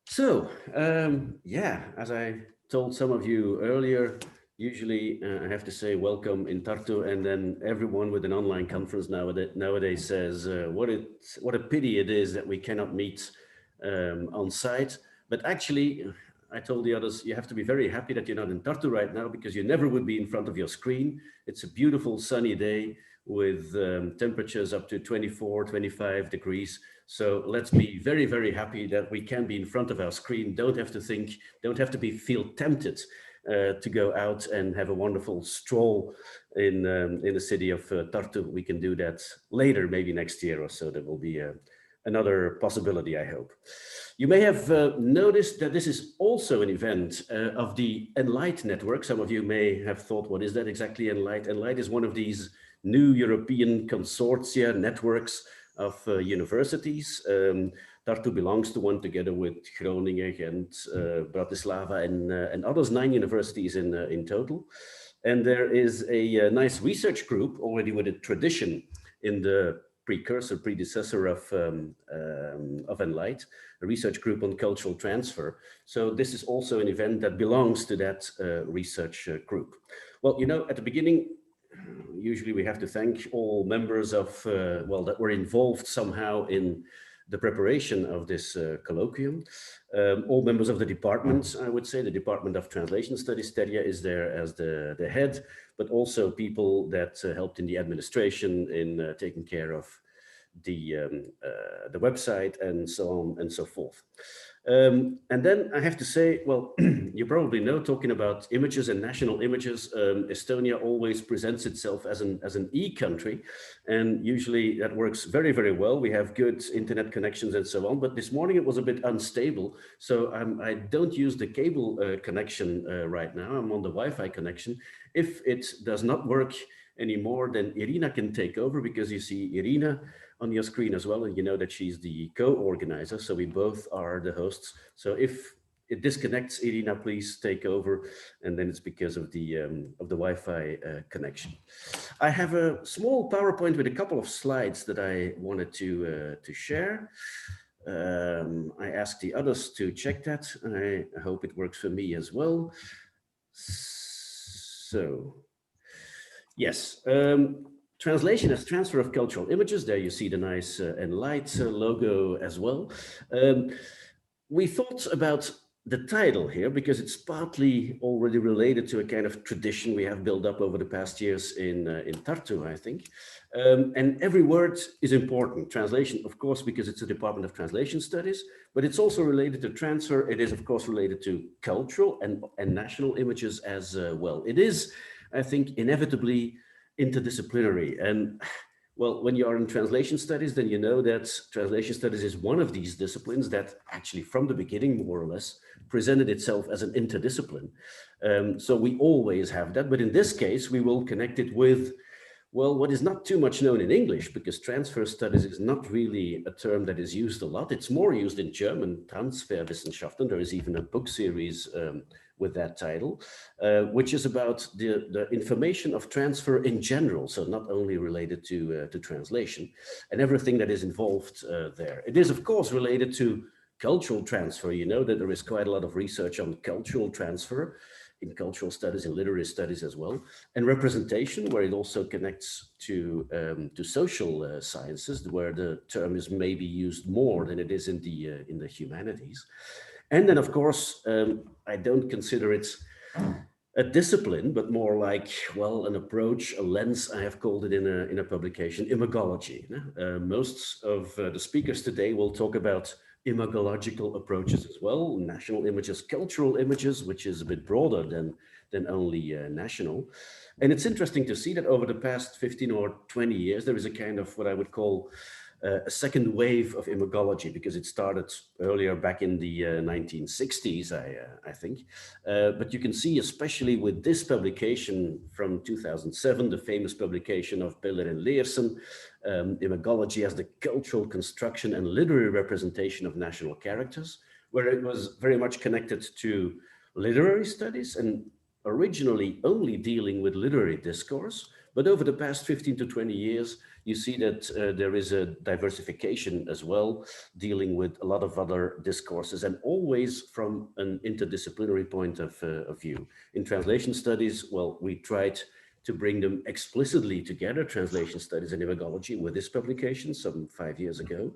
So, yeah, as I told some of you earlier, usually I have to say welcome in Tartu, and then everyone with an online conference nowadays says what a pity it is that we cannot meet on site. But actually, I told the others, you have to be very happy that you're not in Tartu right now because you never would be in front of your screen. It's a beautiful sunny day with temperatures up to 24, 25 degrees. So let's be very, very happy that we can be in front of our screen. Don't have to think, don't have to feel tempted to go out and have a wonderful stroll in the city of Tartu. We can do that later, maybe next year or so. There will be another possibility, I hope. You may have noticed that this is also an event of the Enlight network. Some of you may have thought, what is that exactly, Enlight? Enlight is one of these new European consortia networks of universities. Tartu belongs to one together with Groningen and Bratislava and others, 9 universities in total. And there is a nice research group already with a tradition in the predecessor of Enlight, a research group on cultural transfer. So this is also an event that belongs to that research group. Well, you know, at the beginning, usually we have to thank all members of, well, that were involved somehow in the preparation of this colloquium. All members of the department, I would say, the Department of Translation Studies, Terje is there as the head, but also people that helped in the administration in taking care of the website and so on and so forth. And then I have to say, well, you probably know, talking about images and national images, Estonia always presents itself as an e-country, and usually that works very, very well. We have good internet connections and so on, but this morning it was a bit unstable. So I don't use the cable connection right now. I'm on the Wi-Fi connection. If it does not work anymore, then Irina can take over, because you see Irina on your screen as well, and you know that she's the co-organizer, so we both are the hosts. So if it disconnects, Irina, please take over, and then it's because of the Wi-Fi connection. I have a small PowerPoint with a couple of slides that I wanted to share. I asked the others to check that, and I hope it works for me as well. So, yes. Translation as transfer of cultural images. There you see the nice Enlight logo as well. We thought about the title here because it's partly already related to a kind of tradition we have built up over the past years in Tartu, I think. And every word is important. Translation, of course, because it's a Department of Translation Studies, but it's also related to transfer. It is, of course, related to cultural and national images as well. It is, I think, inevitably interdisciplinary. And well, when you are in translation studies, then you know that translation studies is one of these disciplines that actually from the beginning, more or less, presented itself as an interdiscipline. So we always have that, but in this case, we will connect it with, well, what is not too much known in English, because transfer studies is not really a term that is used a lot. It's more used in German, Transferwissenschaften. There is even a book series with that title, which is about the information of transfer in general. So not only related to translation and everything that is involved there. It is, of course, related to cultural transfer. You know that there is quite a lot of research on cultural transfer in cultural studies and literary studies as well, and representation, where it also connects to social sciences, where the term is maybe used more than it is in the humanities. And then, of course, I don't consider it a discipline, but more like, well, an approach, a lens, I have called it in a publication, imagology. Most of the speakers today will talk about imagological approaches as well, national images, cultural images, which is a bit broader than only national. And it's interesting to see that over the past 15 or 20 years, there is a kind of what I would call a second wave of imagology, because it started earlier back in the 1960s, I think. But you can see, especially with this publication from 2007, the famous publication of Beller and Leersen, Imagology as the Cultural Construction and Literary Representation of National Characters, where it was very much connected to literary studies and originally only dealing with literary discourse. But over the past 15 to 20 years, you see that there is a diversification as well, dealing with a lot of other discourses, and always from an interdisciplinary point of view. In translation studies, well, we tried to bring them explicitly together, translation studies and imagology, with this publication some 5 years ago.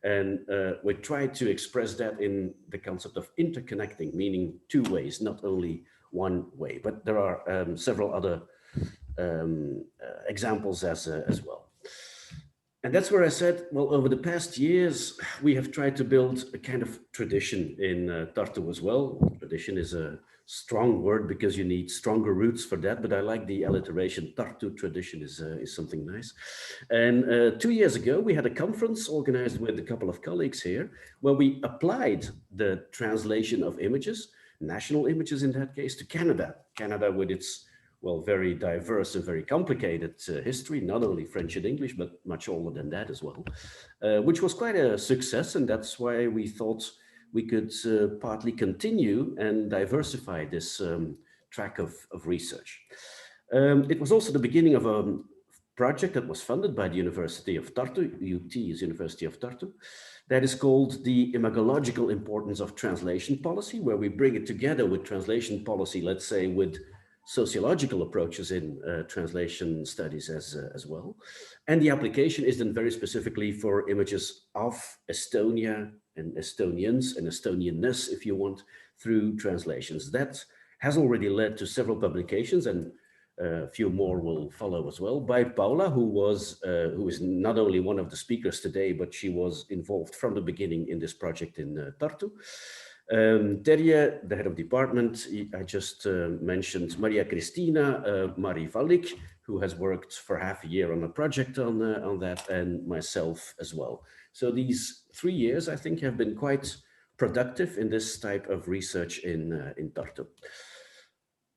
And we tried to express that in the concept of interconnecting, meaning two ways, not only one way. But there are several other examples as well. And that's where I said, well, over the past years, we have tried to build a kind of tradition in Tartu as well. Tradition is a strong word because you need stronger roots for that, but I like the alliteration. Tartu tradition is something nice. And 2 years ago, we had a conference organized with a couple of colleagues here, where we applied the translation of images, national images in that case, to Canada. Canada with its, well, very diverse and very complicated history, not only French and English, but much older than that as well, which was quite a success. And that's why we thought we could partly continue and diversify this track of research. It was also the beginning of a project that was funded by the University of Tartu. UT is University of Tartu. That is called the Imagological Importance of Translation Policy, where we bring it together with translation policy, let's say, with sociological approaches in translation studies as well. And the application is then very specifically for images of Estonia and Estonians and Estonianness, if you want, through translations. That has already led to several publications, and a few more will follow as well, by Paola, who is not only one of the speakers today, but she was involved from the beginning in this project in Tartu. Terje, the head of department, I just mentioned Maria Cristina Mari Valik, who has worked for half a year on a project on that, and myself as well. So these 3 years, I think, have been quite productive in this type of research in Tartu.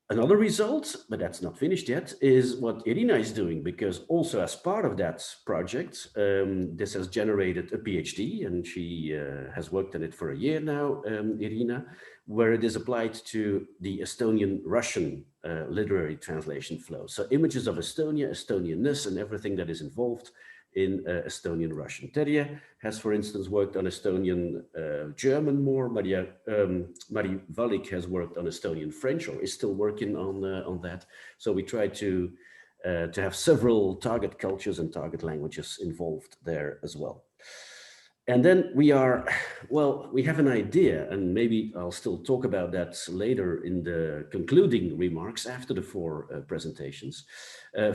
Another result, but that's not finished yet, is what Irina is doing, because also as part of that project, this has generated a PhD, and she has worked on it for a year now, Irina, where it is applied to the Estonian-Russian literary translation flow. So images of Estonia, Estonianness, and everything that is involved in Estonian Russian. Terje has, for instance, worked on Estonian German more. Mari Valik has worked on Estonian French, or is still working on that. So we try to have several target cultures and target languages involved there as well. And then we have an idea, and maybe I'll still talk about that later in the concluding remarks after the 4 presentations.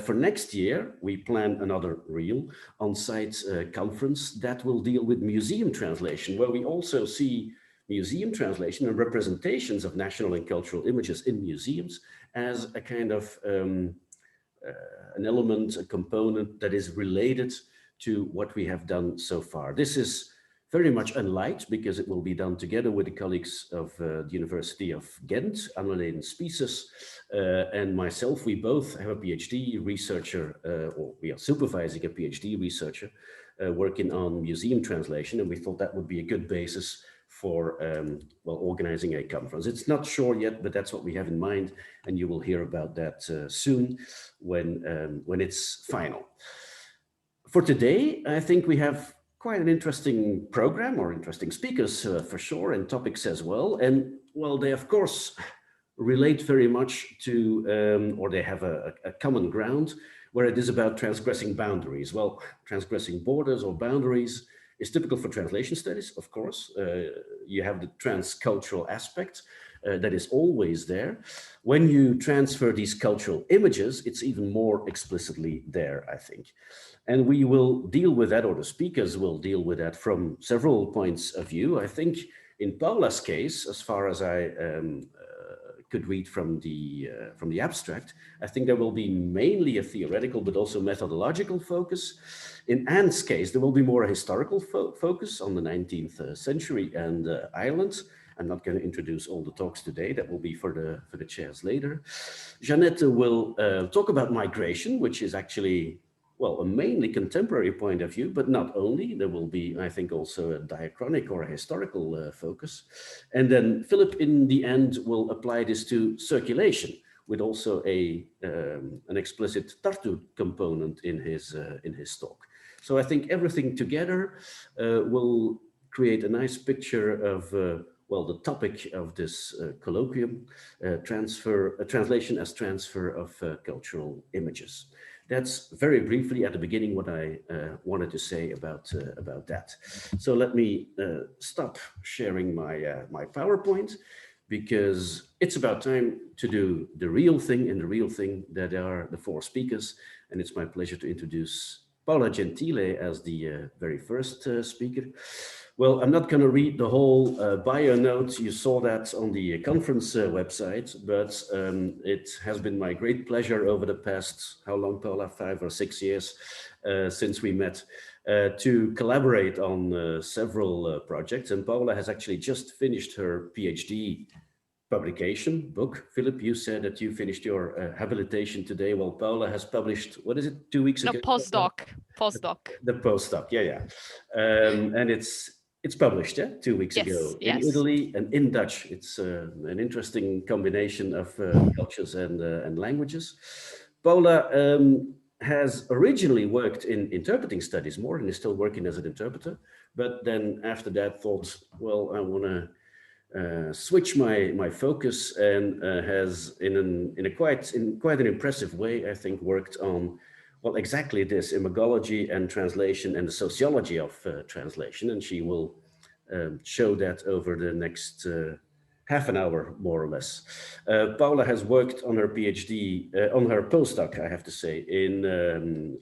For next year, we plan another real on-site conference that will deal with museum translation, where we also see museum translation and representations of national and cultural images in museums as a kind of an element, a component that is related to what we have done so far. This is very much unlight because it will be done together with the colleagues of the University of Ghent, Anneleen Spies, and myself. We both have a PhD researcher, or we are supervising a PhD researcher working on museum translation, and we thought that would be a good basis for organizing a conference. It's not sure yet, but that's what we have in mind, and you will hear about that soon when it's final. For today, I think we have quite an interesting program, or interesting speakers for sure, and topics as well. And well, they of course relate very much to, or they have a common ground, where it is about transgressing boundaries. Well, transgressing borders or boundaries is typical for translation studies, of course. You have the transcultural aspect that is always there. When you transfer these cultural images, it's even more explicitly there, I think. And we will deal with that, or the speakers will deal with that from several points of view. I think in Paola's case, as far as I could read from the abstract, I think there will be mainly a theoretical but also methodological focus. In Anne's case, there will be more a historical focus on the 19th century and Ireland. I'm not going to introduce all the talks today. That will be for the chairs later. Jeanette will talk about migration, which is actually, well, a mainly contemporary point of view, but not only. There will be, I think, also a diachronic or a historical focus. And then Philip, in the end, will apply this to circulation, with also an explicit Tartu component in his talk. So I think everything together will create a nice picture of, well, the topic of this colloquium, translation as transfer of cultural images. That's very briefly at the beginning what I wanted to say about that. So let me stop sharing my PowerPoint, because it's about time to do the real thing, and the real thing that are the four speakers. And it's my pleasure to introduce Paola Gentile as the very first speaker. Well, I'm not going to read the whole bio note. You saw that on the conference website, but it has been my great pleasure over the past, how long, Paola, 5 or 6 years since we met, to collaborate on several projects. And Paola has actually just finished her PhD publication book. Philip, you said that you finished your habilitation today. Well, Paola has published, what is it, 2 weeks No, ago? postdoc. The postdoc, yeah, yeah. And it's published, yeah, 2 weeks Yes, ago in yes. Italy and in Dutch. It's an interesting combination of cultures and languages. Paola has originally worked in interpreting studies more, and is still working as an interpreter. But then after that thought, well, I want to switch my focus, and has in quite an impressive way, I think, worked on, well, exactly this, imagology and translation and the sociology of translation. And she will show that over the next half an hour, more or less. Paula has worked on her PhD, on her postdoc, I have to say, in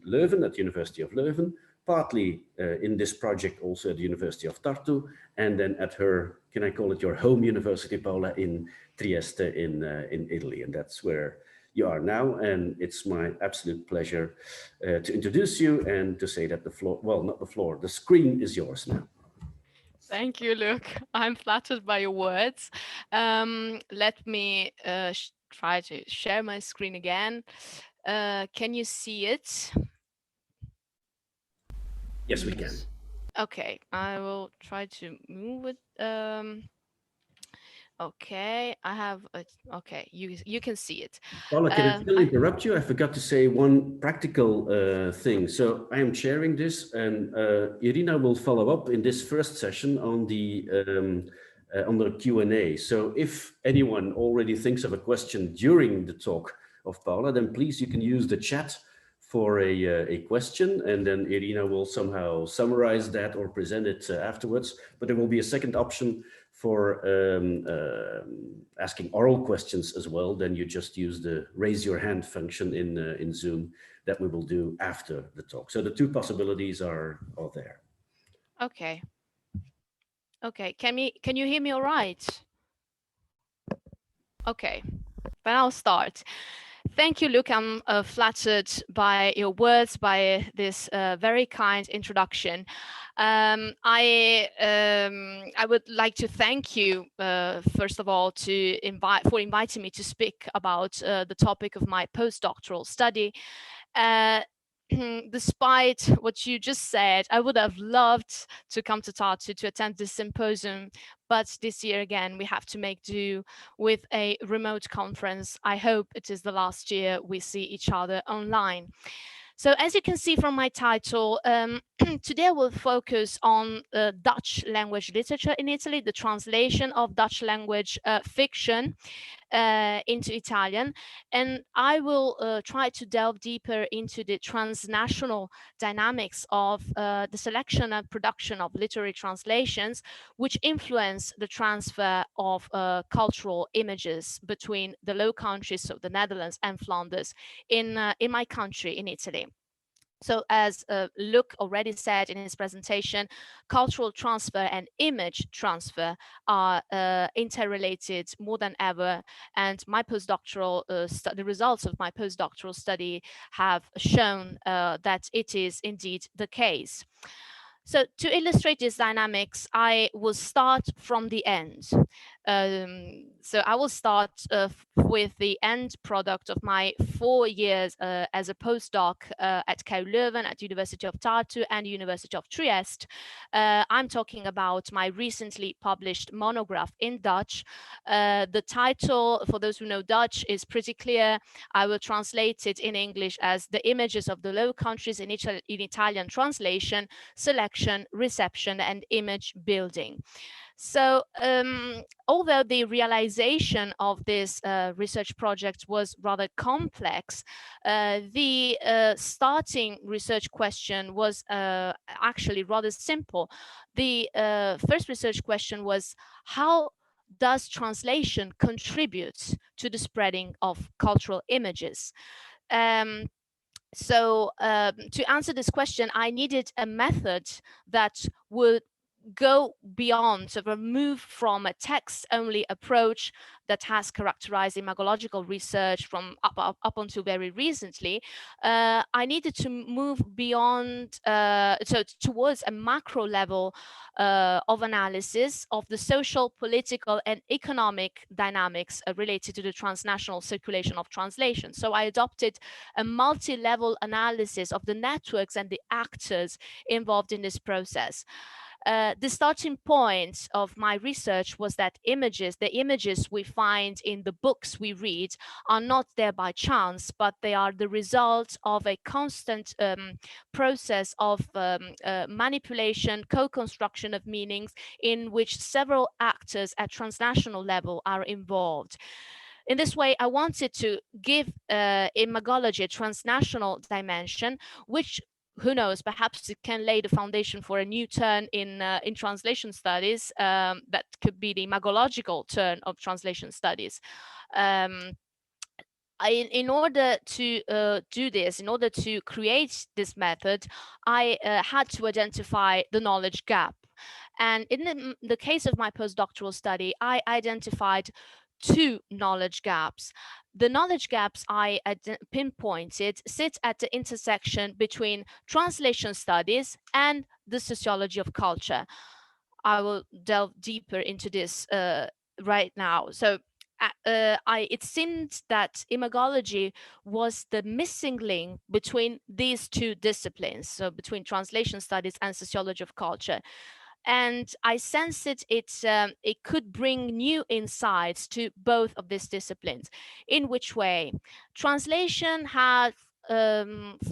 Leuven, at the University of Leuven, partly in this project also at the University of Tartu, and then at her, can I call it your home university, Paula, in Trieste in Italy. And that's where you are now. And it's my absolute pleasure to introduce you and to say that the floor, well, not the floor, the screen is yours now. Thank you, Luke. I'm flattered by your words. Let me try to share my screen again. Can you see it? Yes, we can. Yes. Okay, I will try to move it. Okay, I have. Okay, you can see it. Paula, can I still I, interrupt you? I forgot to say one practical thing. So I am sharing this, and Irina will follow up in this first session on the Q&A. So if anyone already thinks of a question during the talk of Paula, then please, you can use the chat for a question, and then Irina will somehow summarize that or present it afterwards. But there will be a second option for asking oral questions as well. Then you just use the raise your hand function in Zoom that we will do after the talk. So the two possibilities are there. okay. Okay. Can you hear me all right? Okay. Then I'll start. Thank you, Luke. I'm flattered by your words, by this very kind introduction. I would like to thank you, first of all, for inviting me to speak about the topic of my postdoctoral study. Uh, Despite what you just said, I would have loved to come to Tartu to attend this symposium, but this year again, we have to make do with a remote conference. I hope it is the last year we see each other online. So as you can see from my title, today we'll focus on Dutch language literature in Italy, the translation of Dutch language fiction into Italian. And I will try to delve deeper into the transnational dynamics of the selection and production of literary translations, which influence the transfer of cultural images between the Low Countries, so the Netherlands and Flanders, in my country, in Italy. So as Luc already said in his presentation, cultural transfer and image transfer are interrelated more than ever. And my postdoctoral the results of my postdoctoral study have shown that it is indeed the case. So to illustrate these dynamics, I will start from the end. So I will start with the end product of my 4 years as a postdoc at KU Leuven, at University of Tartu and University of Trieste. I'm talking about my recently published monograph in Dutch. The title, for those who know Dutch, is pretty clear. I will translate it in English as The Images of the Low Countries in Italian Translation, Selection, Reception, and Image Building. So although the realization of this research project was rather complex, the starting research question was actually rather simple. The first research question was, how does translation contribute to the spreading of cultural images? Um, to answer this question, I needed a method that would go beyond, sort of move from a text-only approach that has characterized imagological research from up until very recently. I needed to move beyond, so towards a macro level of analysis of the social, political, and economic dynamics related to the transnational circulation of translation. So I adopted a multi-level analysis of the networks and the actors involved in this process. The starting point of my research was that the images we find in the books we read, are not there by chance, but they are the result of a constant process of manipulation, co-construction of meanings, in which several actors at transnational level are involved. In this way, I wanted to give imagology a transnational dimension, which, who knows, perhaps it can lay the foundation for a new turn in translation studies, that could be the imagological turn of translation studies. In order to do this, in order to create this method, I had to identify the knowledge gap. And in the case of my postdoctoral study, I identified two knowledge gaps. The knowledge gaps I pinpointed sit at the intersection between translation studies and the sociology of culture. I will delve deeper into this right now. So it seemed that imagology was the missing link between these two disciplines, so between translation studies and sociology of culture. And I sensed it could bring new insights to both of these disciplines. In which way? Translation has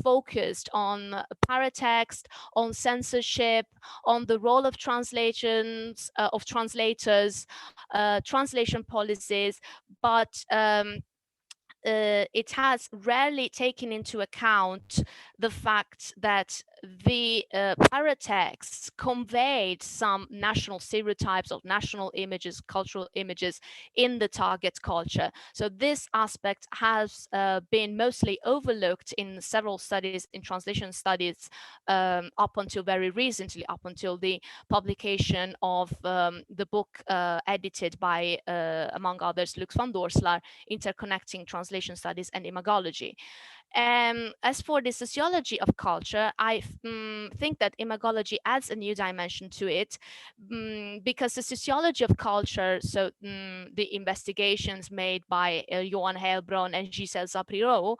focused on paratext, on censorship, on the role of translations, of translators, translation policies, but it has rarely taken into account the fact that the paratexts conveyed some national stereotypes of national images, cultural images in the target culture. So this aspect has been mostly overlooked in several studies, in translation studies, up until very recently, up until the publication of the book edited by, among others, Lux van Doorselaar, Interconnecting Translation Studies and Imagology. As for the sociology of culture, I think that imagology adds a new dimension to it, because the sociology of culture, so the investigations made by Johan Heilbron and Giselle Zapiro,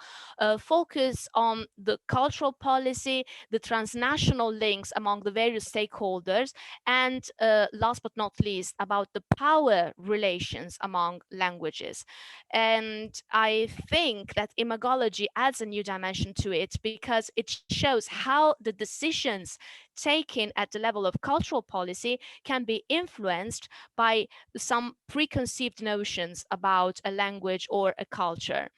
focus on the cultural policy, the transnational links among the various stakeholders, and last but not least, about the power relations among languages. And I think that imagology adds a new dimension to it, because it shows how the decisions taken at the level of cultural policy can be influenced by some preconceived notions about a language or a culture.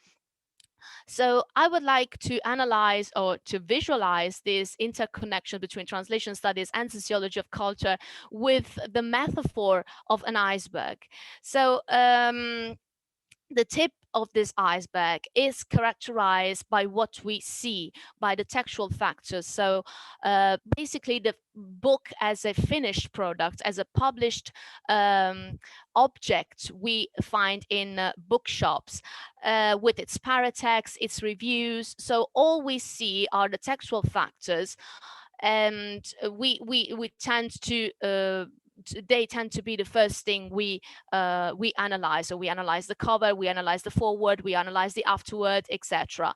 So I would like to analyze or to visualize this interconnection between translation studies and sociology of culture with the metaphor of an iceberg. So the tip of this iceberg is characterized by what we see, by the textual factors. So basically the book as a finished product, as a published object we find in bookshops, with its paratext, its reviews. So all we see are the textual factors. and we tend to they tend to be the first thing we analyze. So we analyze the cover, we analyze the forward, we analyze the afterword, etc.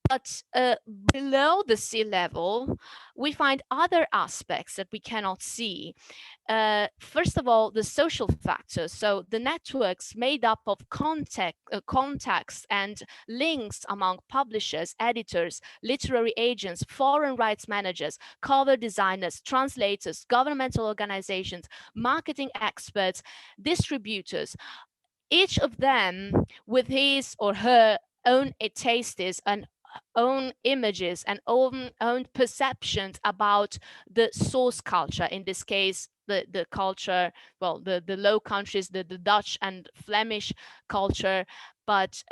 But below the sea level, we find other aspects that we cannot see. First of all, the social factors. So the networks made up of contacts and links among publishers, editors, literary agents, foreign rights managers, cover designers, translators, governmental organizations, marketing experts, distributors, each of them with his or her own tastes and own images and own perceptions about the source culture, in this case the culture, well, the Low Countries, the Dutch and Flemish culture. But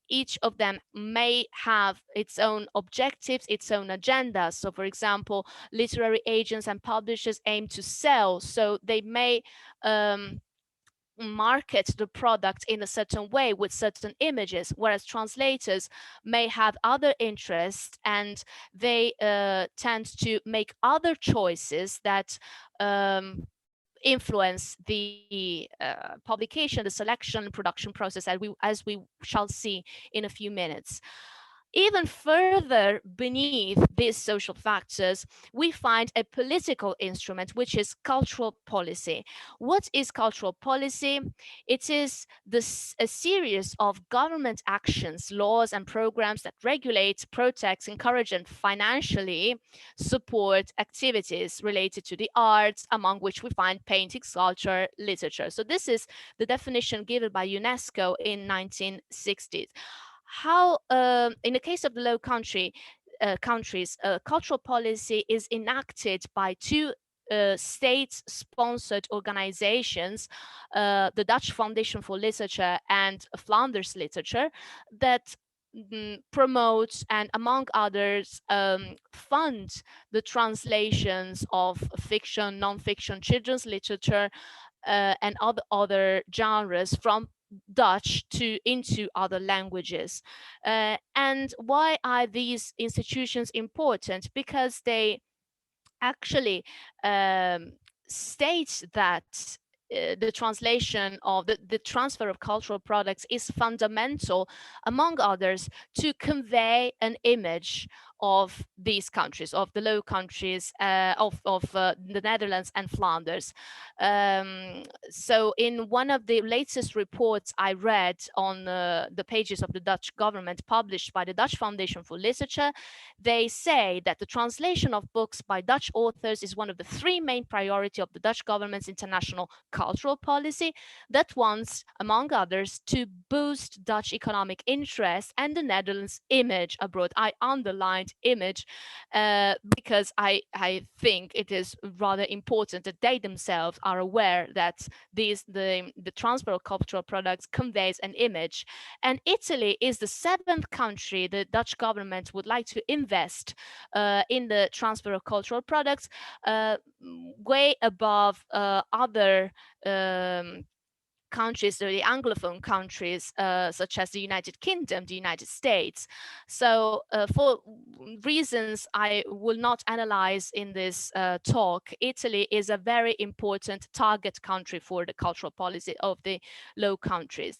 each of them may have its own objectives, its own agenda. So for example, literary agents and publishers aim to sell, so they may market the product in a certain way with certain images, whereas translators may have other interests, and they tend to make other choices that influence the publication, the selection, production process, as we shall see in a few minutes. Even further beneath these social factors, we find a political instrument, which is cultural policy. What is cultural policy? It is a series of government actions, laws, and programs that regulate, protect, encourage, and financially support activities related to the arts, among which we find painting, sculpture, literature. So this is the definition given by UNESCO in 1960s. How, in the case of the Low countries, cultural policy is enacted by two state-sponsored organizations, the Dutch Foundation for Literature and Flanders Literature, that promotes and, among others, fund the translations of fiction, non-fiction, children's literature, and other genres from Dutch to into other languages. And why are these institutions important? Because they actually states that the translation of the transfer of cultural products is fundamental, among others, to convey an image of these countries, of the Low Countries, of the Netherlands and Flanders. So in one of the latest reports I read on the pages of the Dutch government, published by the Dutch Foundation for Literature, they say that the translation of books by Dutch authors is one of the three main priorities of the Dutch government's international cultural policy that wants, among others, to boost Dutch economic interest and the Netherlands' image abroad. I underlined image because I think it is rather important that they themselves are aware that the transfer of cultural products conveys an image. And Italy is the seventh country the Dutch government would like to invest in the transfer of cultural products, way above other countries, or the Anglophone countries, such as the United Kingdom, the United States. So for reasons I will not analyze in this talk, Italy is a very important target country for the cultural policy of the Low Countries.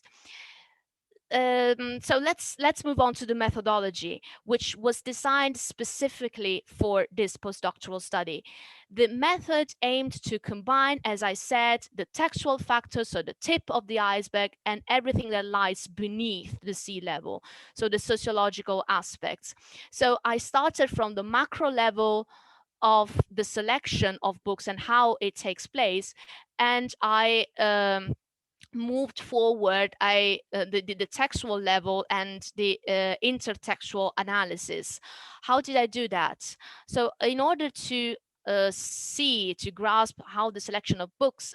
So let's move on to the methodology, which was designed specifically for this postdoctoral study. The method aimed to combine, as I said, the textual factors, so the tip of the iceberg, and everything that lies beneath the sea level, so the sociological aspects. So I started from the macro level of the selection of books and how it takes place, and I moved forward the textual level and the intertextual analysis. How did I do that? So in order to see, to grasp how the selection of books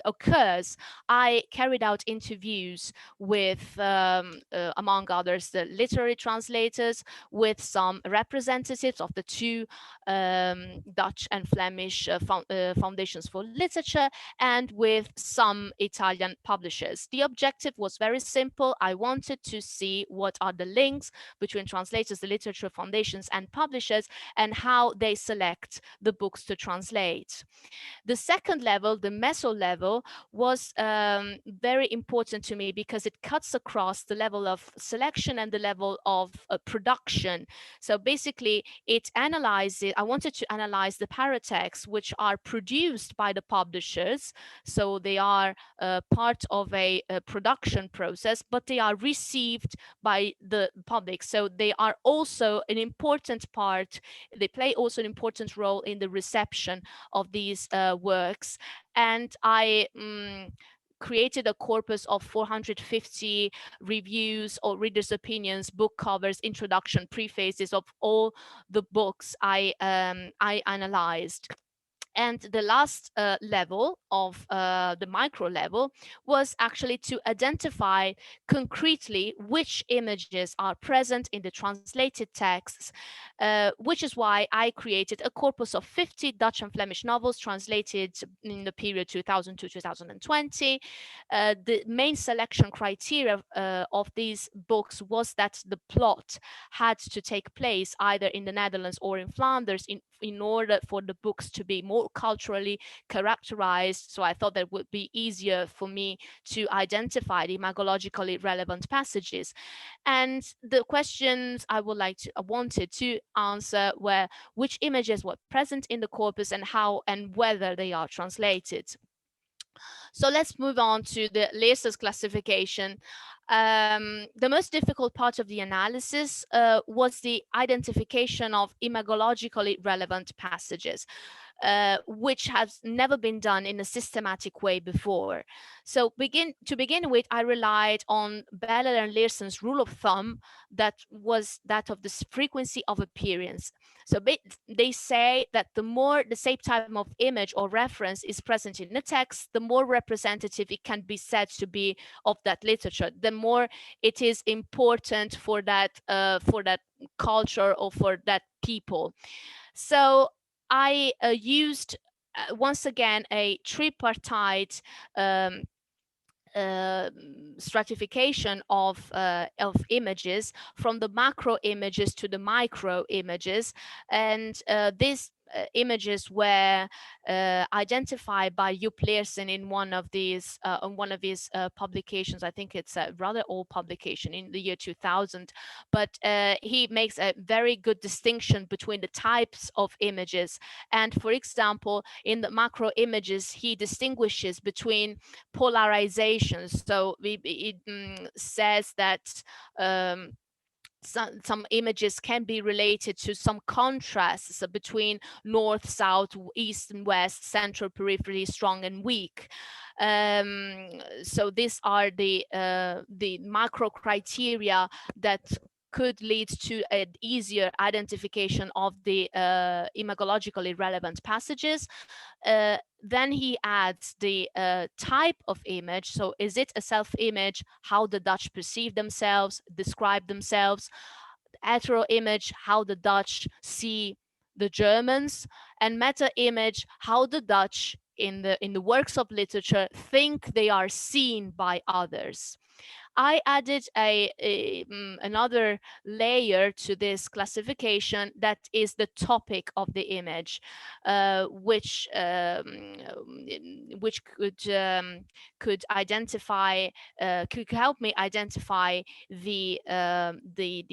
occurs, I carried out interviews with, among others, the literary translators, with some representatives of the two Dutch and Flemish foundations for literature, and with some Italian publishers. The objective was very simple. I wanted to see what are the links between translators, the literature foundations, and publishers, and how they select the books to translate. The second level, the meso level, was very important to me because it cuts across the level of selection and the level of production. So basically, it analyzes, I wanted to analyze the paratexts which are produced by the publishers. So they are part of a production process, but they are received by the public. So they are also an important part, they play also an important role in the reception of these works. And I created a corpus of 450 reviews or readers' opinions, book covers, introduction, prefaces of all the books I analyzed. And the last level of the micro level was actually to identify concretely which images are present in the translated texts, which is why I created a corpus of 50 Dutch and Flemish novels translated in the period 2000 to 2020. The main selection criteria of these books was that the plot had to take place either in the Netherlands or in Flanders in order for the books to be more culturally characterized. So I thought that would be easier for me to identify the imagologically relevant passages. And the questions I wanted to answer were which images were present in the corpus and how and whether they are translated. So let's move on to the Leser's classification. The most difficult part of the analysis was the identification of imagologically relevant passages, which has never been done in a systematic way before. So to begin with, I relied on Beller and Leerson's rule of thumb, that was that of the frequency of appearance. So they say that the more the same type of image or reference is present in the text, the more representative it can be said to be of that literature, the more it is important for that culture or for that people. So I used once again a tripartite uh, stratification of images, from the macro images to the micro images, and these images were identified by Joep Leersen in one of these on one of his publications. I think it's a rather old publication in the year 2000, but he makes a very good distinction between the types of images. And for example, in the macro images, he distinguishes between polarizations. So it says that some images can be related to some contrasts between north, south, east and west, central, periphery, strong and weak. So these are the macro criteria that could lead to an easier identification of the imagologically relevant passages. Then he adds the type of image. So is it a self-image, how the Dutch perceive themselves, describe themselves? Hetero image, how the Dutch see the Germans, and meta image, how the Dutch in the works of literature think they are seen by others. I added another layer to this classification, that is the topic of the image, which could identify, could help me identify the the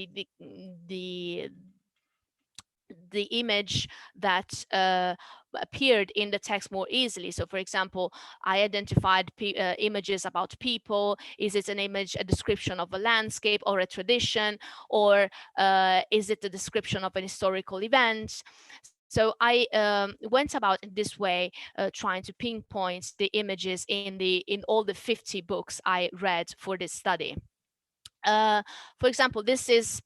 the image that appeared in the text more easily. So for example, I identified images about people. Is it an image, a description of a landscape or a tradition, or is it a description of an historical event? So I went about in this way, trying to pinpoint the images in all the 50 books I read for this study. Uh, for example, this is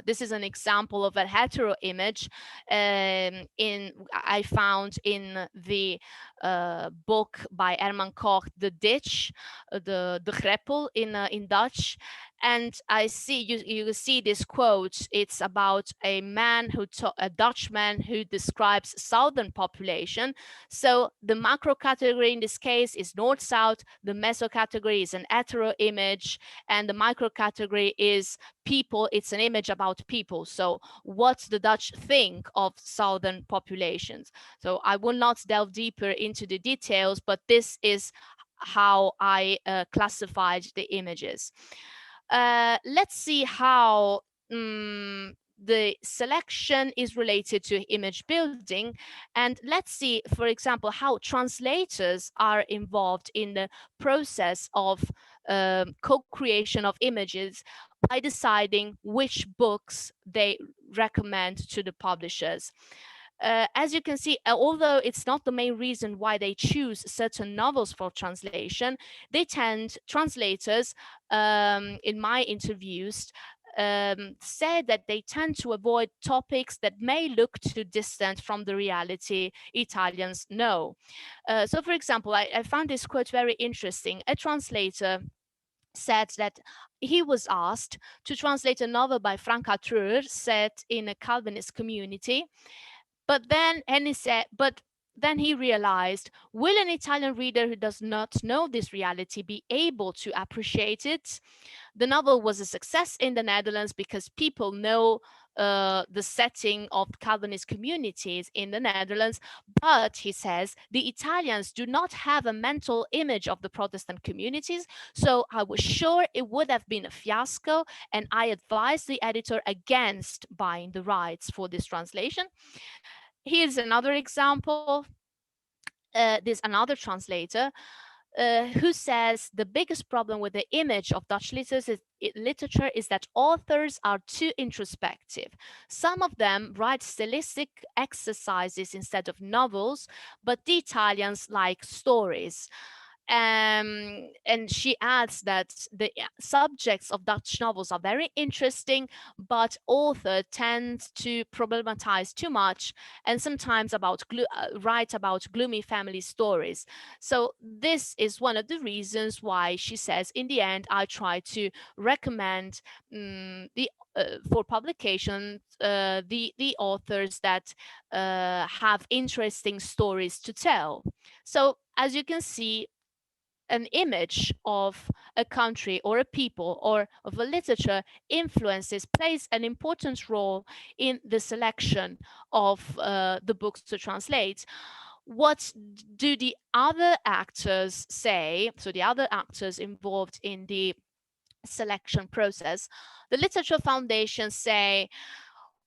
this is an example of a hetero image in I found in the book by Herman Koch, The Ditch, the Greppel in Dutch. And I see you see this quote. It's about a man a Dutchman who describes southern population. So the macro category in this case is north south. The meso category is an hetero image, and the micro category is people. It's an image about people. So what the Dutch think of southern populations. So I will not delve deeper into the details, but this is how I classified the images. Let's see how the selection is related to image building. And let's see, for example, how translators are involved in the process of co-creation of images by deciding which books they recommend to the publishers. As you can see, although it's not the main reason why they choose certain novels for translation, translators, in my interviews, said that they tend to avoid topics that may look too distant from the reality Italians know. So, for example, I found this quote very interesting. A translator said that he was asked to translate a novel by Frank Hatreur set in a Calvinist community. But then, and he said, but then he realized, will an Italian reader who does not know this reality be able to appreciate it? The novel was a success in the Netherlands because people know the setting of Calvinist communities in the Netherlands. But he says the Italians do not have a mental image of the Protestant communities. So I was sure it would have been a fiasco. And I advised the editor against buying the rights for this translation. Here's another example. There's another translator who says the biggest problem with the image of Dutch literature is that authors are too introspective. Some of them write stylistic exercises instead of novels, but the Italians like stories. And she adds that the subjects of Dutch novels are very interesting, but author tends to problematize too much and sometimes write about gloomy family stories. So this is one of the reasons why she says, in the end, I try to recommend the for publication the authors that have interesting stories to tell. So as you can see, an image of a country or a people or of a literature plays an important role in the selection of the books to translate. What do the other actors say? So the other actors involved in the selection process. The Literature Foundation say,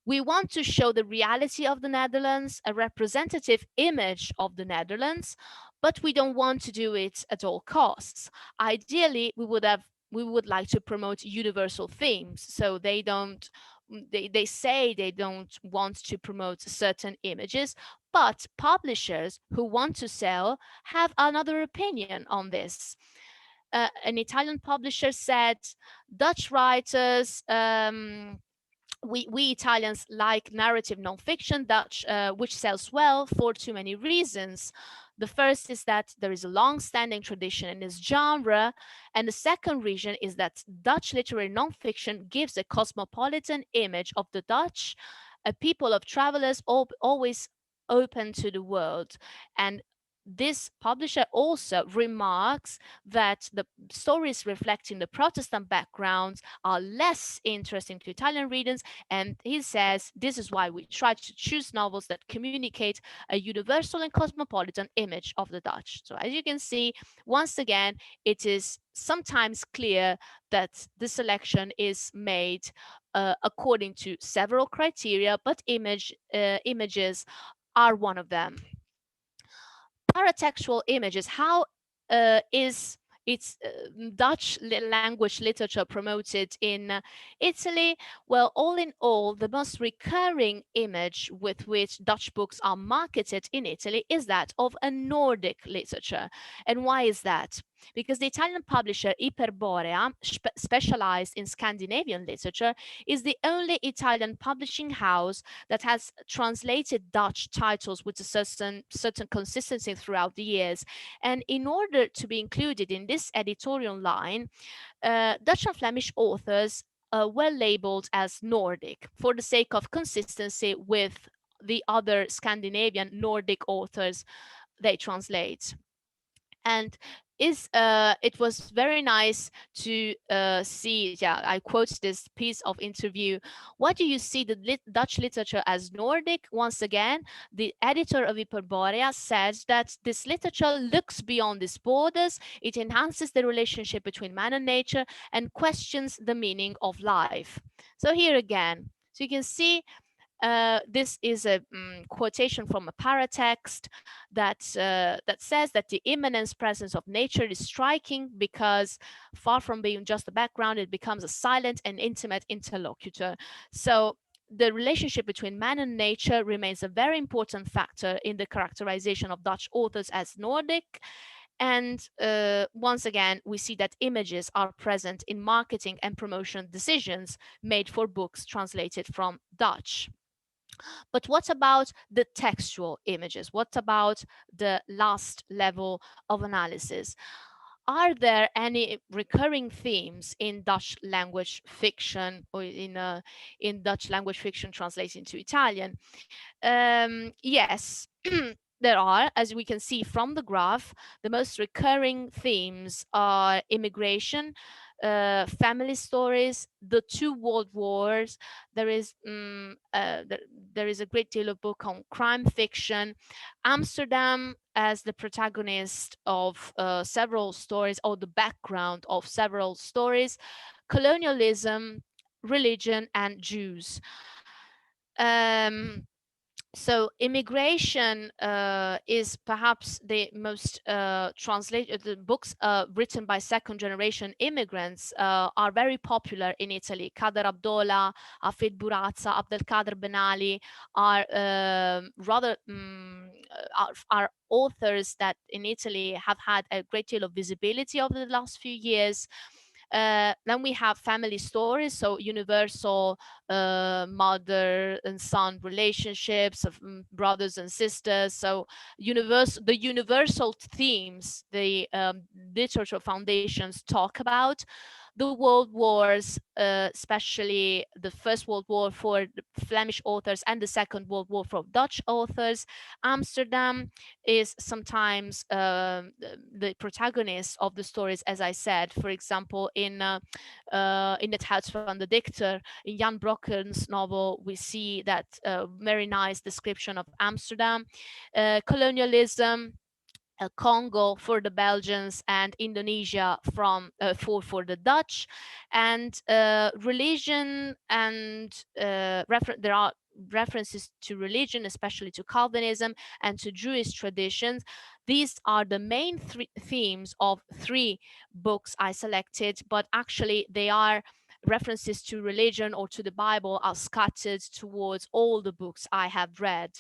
we want to show the reality of the Netherlands, a representative image of the Netherlands, but we don't want to do it at all costs. Ideally, we would like to promote universal themes. So they say they don't want to promote certain images, but publishers who want to sell have another opinion on this. An Italian publisher said Dutch writers we Italians like narrative nonfiction, which sells well for too many reasons. The first is that there is a long-standing tradition in this genre, and the second reason is that Dutch literary nonfiction gives a cosmopolitan image of the Dutch, a people of travelers always open to the world. And this publisher also remarks that the stories reflecting the Protestant backgrounds are less interesting to Italian readers. And he says this is why we try to choose novels that communicate a universal and cosmopolitan image of the Dutch. So as you can see, once again, it is sometimes clear that the selection is made according to several criteria, but images are one of them. Paratextual images, how is its Dutch language literature promoted in Italy? Well, all in all, the most recurring image with which Dutch books are marketed in Italy is that of a Nordic literature. And why is that? because the Italian publisher Iperborea, specialized in Scandinavian literature, is the only Italian publishing house that has translated Dutch titles with a certain consistency throughout the years. And in order to be included in this editorial line, Dutch and Flemish authors were labeled as Nordic for the sake of consistency with the other Scandinavian Nordic authors they translate. And it was very nice to see, yeah, I quote this piece of interview: "Why do you see the Dutch literature as Nordic?" Once again, the editor of Hyperborea says that this literature looks beyond its borders, it enhances the relationship between man and nature, and questions the meaning of life. So here again, so you can see this is a quotation from a paratext that says that the immanence presence of nature is striking because, far from being just a background, it becomes a silent and intimate interlocutor. So the relationship between man and nature remains a very important factor in the characterization of Dutch authors as Nordic. And once again, we see that images are present in marketing and promotion decisions made for books translated from Dutch. But what about the textual images? What about the last level of analysis? Are there any recurring themes in Dutch language fiction, or in Dutch language fiction translated into Italian? Yes, there are. As we can see from the graph, the most recurring themes are immigration, family stories, the two world wars. There is a great deal of book on crime fiction, Amsterdam as the protagonist of several stories, or the background of several stories, colonialism, religion, and Jews. Um, so immigration is perhaps the most translated. The books written by second generation immigrants are very popular in Italy. Kader Abdolah, Hafid Burazza, Abdelkader Ben Ali are rather are authors that in Italy have had a great deal of visibility over the last few years. Then we have family stories, so universal mother and son relationships of brothers and sisters. So the universal themes the literature foundations talk about. The world wars, especially the First World War for the Flemish authors and the Second World War for Dutch authors. Amsterdam is sometimes the protagonist of the stories, as I said. For example, in Het Huis van de Dichter, in Jan Brocken's novel, we see that very nice description of Amsterdam. Colonialism, Congo for the Belgians, and Indonesia for the Dutch, and religion and there are references to religion, especially to Calvinism and to Jewish traditions. These are the main three themes of three books I selected, but actually they are references to religion or to the Bible are scattered towards all the books I have read.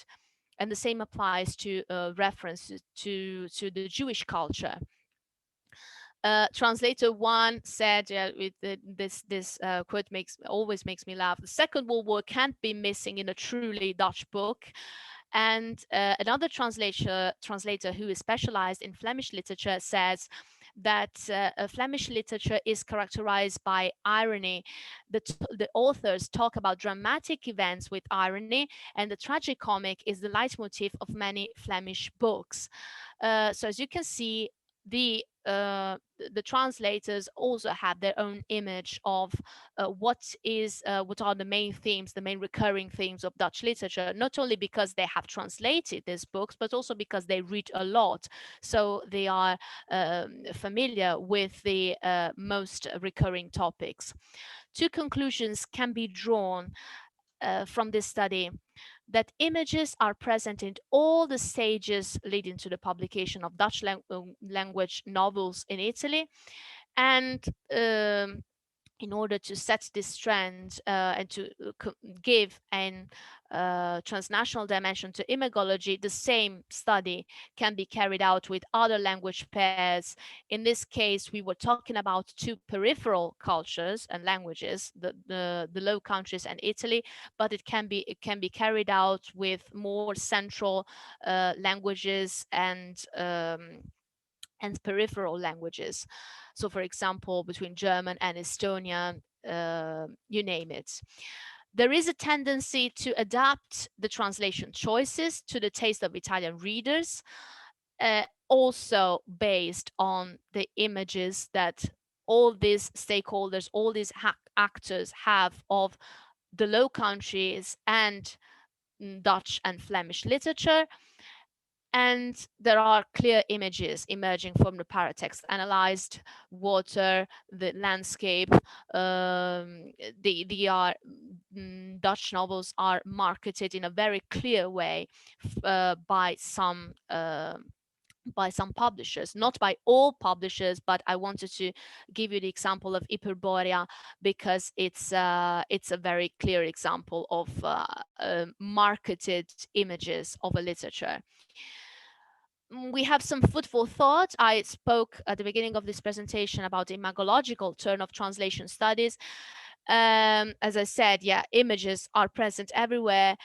And the same applies to references to the Jewish culture. Translator one said, this quote always makes me laugh: "The Second World War can't be missing in a truly Dutch book." And another translator who is specialized in Flemish literature says that Flemish literature is characterized by irony. The authors talk about dramatic events with irony, and the tragicomic is the leitmotif of many Flemish books. So as you can see, the translators also have their own image of what are the main themes, the main recurring themes of Dutch literature, not only because they have translated these books, but also because they read a lot. So they are familiar with the most recurring topics. Two conclusions can be drawn from this study: that images are present in all the stages leading to the publication of Dutch language novels in Italy, and in order to set this trend and to give an transnational dimension to imagology, the same study can be carried out with other language pairs. In this case, we were talking about two peripheral cultures and languages, the Low Countries and Italy, but it can be carried out with more central languages and peripheral languages. So, for example, between German and Estonian, you name it. There is a tendency to adapt the translation choices to the taste of Italian readers, also based on the images that all these stakeholders, all these actors have of the Low Countries and Dutch and Flemish literature. And there are clear images emerging from the paratext analyzed water, the landscape. Dutch novels are marketed in a very clear way by some publishers, not by all publishers, but I wanted to give you the example of Hyperborea because it's a very clear example of marketed images of a literature. We have some food for thought. I spoke at the beginning of this presentation about the imagological turn of translation studies. As I said, yeah, images are present everywhere,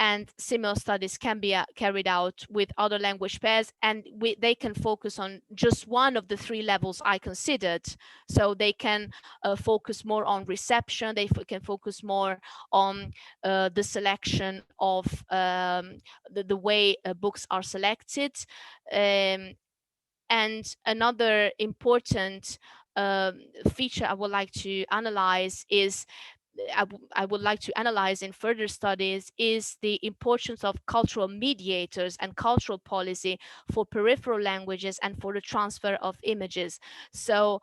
and similar studies can be carried out with other language pairs, and they can focus on just one of the three levels I considered. So they can focus more on reception, they can focus more on the selection of the way books are selected. Um, and another important feature I would like to analyze is I would like to analyze in further studies is the importance of cultural mediators and cultural policy for peripheral languages and for the transfer of images. So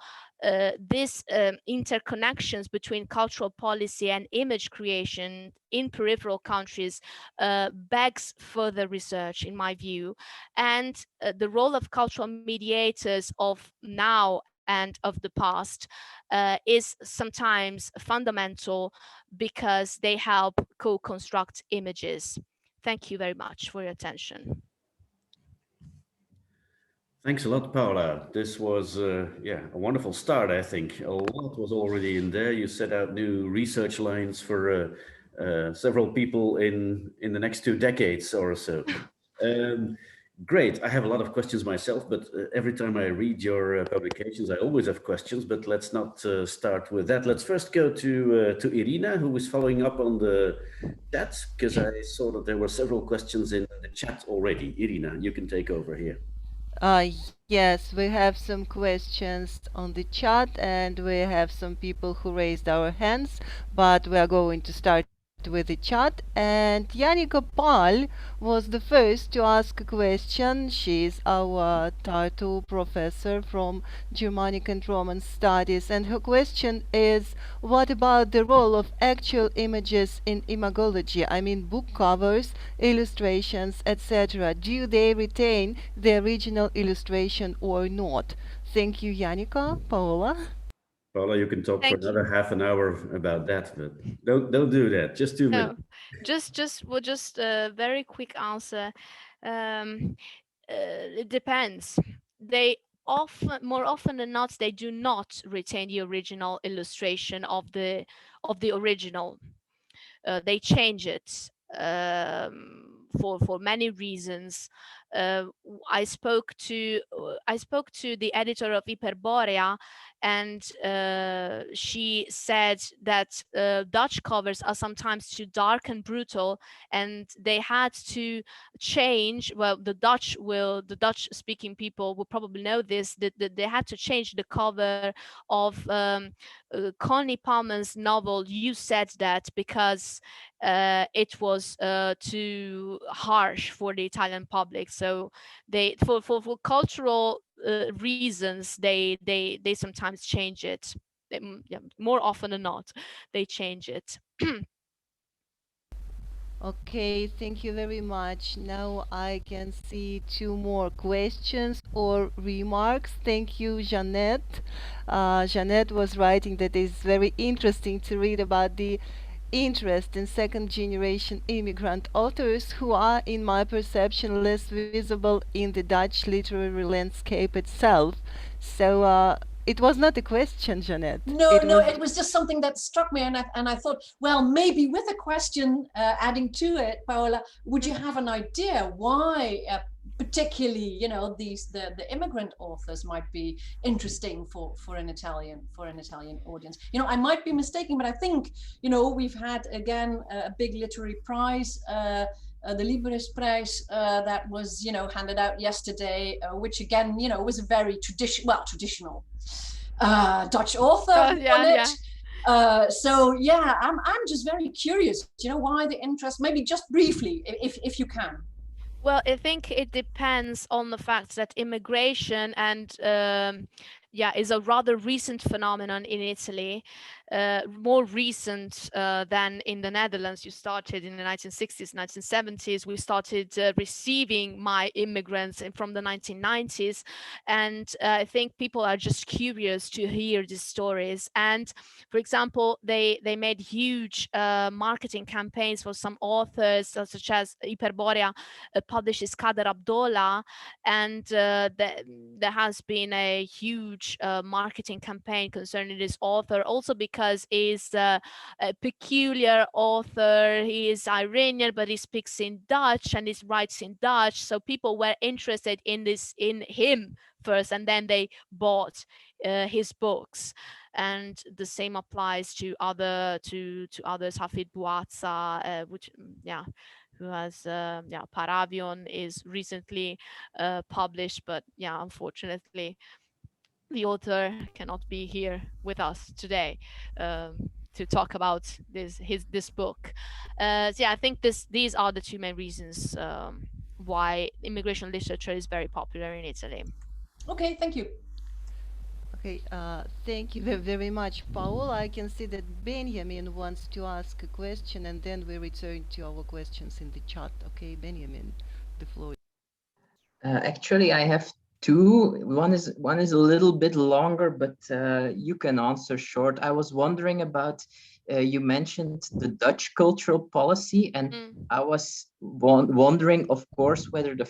these interconnections between cultural policy and image creation in peripheral countries begs further research, in my view. And the role of cultural mediators of now and of the past is sometimes fundamental because they help co-construct images. Thank you very much for your attention. Thanks a lot, Paola. This was, yeah, a wonderful start, I think. A lot was already in there. You set out new research lines for several people in the next 2 decades or so. Um, Great. I have a lot of questions myself, but every time I read your publications, I always have questions, but let's not start with that. Let's first go to Irina, who was following up on the chat, because I saw that there were several questions in the chat already. Irina, you can take over here. Yes, we have some questions on the chat and we have some people who raised our hands, but we are going to start with the chat. And Yanika Pal was the first to ask a question. She is our Tartu professor from Germanic and Roman studies, and her question is, what about the role of actual images in imagology? I mean, book covers, illustrations, etc. Do they retain the original illustration or not? Thank you, Yanika. Paola? Paula, you can talk for Thank you. another half an hour about that, but don't do that. Just 2 minutes. No, just a very quick answer. Um, it depends. They more often than not, they do not retain the original illustration of the original. They change it for many reasons. I spoke to the editor of Hyperborea, and she said that Dutch covers are sometimes too dark and brutal, and they had to change. Well, the Dutch speaking people will probably know this. That they had to change the cover of Connie Palmer's novel "You Said That" because it was too harsh for the Italian public. So they, for cultural reasons, they sometimes change it. Yeah, more often than not, they change it. Okay, thank you very much. Now I can see two more questions or remarks. Thank you, Jeanette. Jeanette was writing that it's very interesting to read about the interest in second generation immigrant authors who are, in my perception, less visible in the Dutch literary landscape itself. So it was not a question, Jeanette. No, It no, was. it was just something that struck me, and I thought, well, maybe with a question adding to it, Paola, would you have an idea why, particularly, you know, the immigrant authors might be interesting for an Italian audience? You know, I might be mistaken, but I think, you know, we've had again a big literary prize. The Libris that was, you know, handed out yesterday, which again, you know, was a very traditional Dutch author who won Yeah, it. yeah. So yeah, I'm just very curious, you know, why the interest, maybe just briefly, if you can. Well, I think it depends on the fact that immigration and yeah, is a rather recent phenomenon in Italy, more recent than in the Netherlands. You started in the 1960s, 1970s. We started receiving my immigrants from the 1990s, and I think people are just curious to hear these stories. And for example, they made huge marketing campaigns for some authors, such as Iperborea publishes Kader Abdolah, and there has been a huge marketing campaign concerning this author, also because he's a peculiar author. He is Iranian, but he speaks in Dutch and he writes in Dutch. So people were interested in him first, and then they bought his books. And the same applies to others, Hafid Bouazza, which yeah, who has yeah, Paravion is recently published, but yeah, unfortunately the author cannot be here with us today to talk about this book. So yeah, I think these are the two main reasons why immigration literature is very popular in Italy. Okay, thank you. Okay, thank you very much, Paul. I can see that Benjamin wants to ask a question, and then we return to our questions in the chat. Okay, Benjamin, the floor. Actually, I have two. One is a little bit longer, but you can answer short. I was wondering about you mentioned the Dutch cultural policy, and Mm. I was wondering, of course, whether the